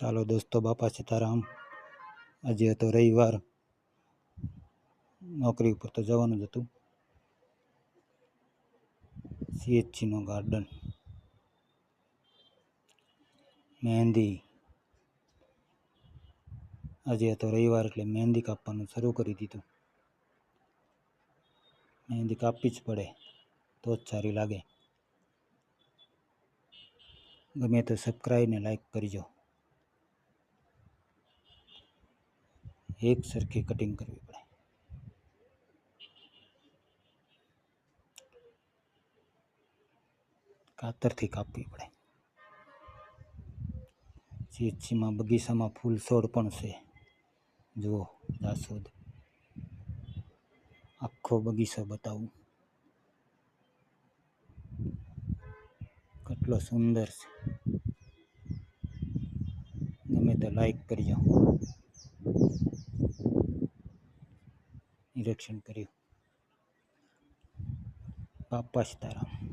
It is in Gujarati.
ચાલો દોસ્તો, બાપા સીતારામ. આજે હતો રવિવાર, નોકરી ઉપર તો જવાનું જ હતું. CHCનો ગાર્ડન, મહેંદી. આજે હતો રવિવાર એટલે મહેંદી કાપવાનું શરૂ કરી દીધું. મહેંદી કાપવી જ પડે તો જ સારી લાગે. ગમે તો સબસ્ક્રાઈબ ને લાઈક કરજો. એક સરખી કટિંગ કરવી પડે. કાતરથી કાપવી પડે. CHCમાં બગીચામાં ફૂલ છોડ પણ છે. જુઓ, જાસૂદ. આખો બગીચો બતાવું, કેટલો સુંદર છે. ગમે તો લાઈક કરજો. નિરીક્ષણ કર્યું. બાપા સીતારામ.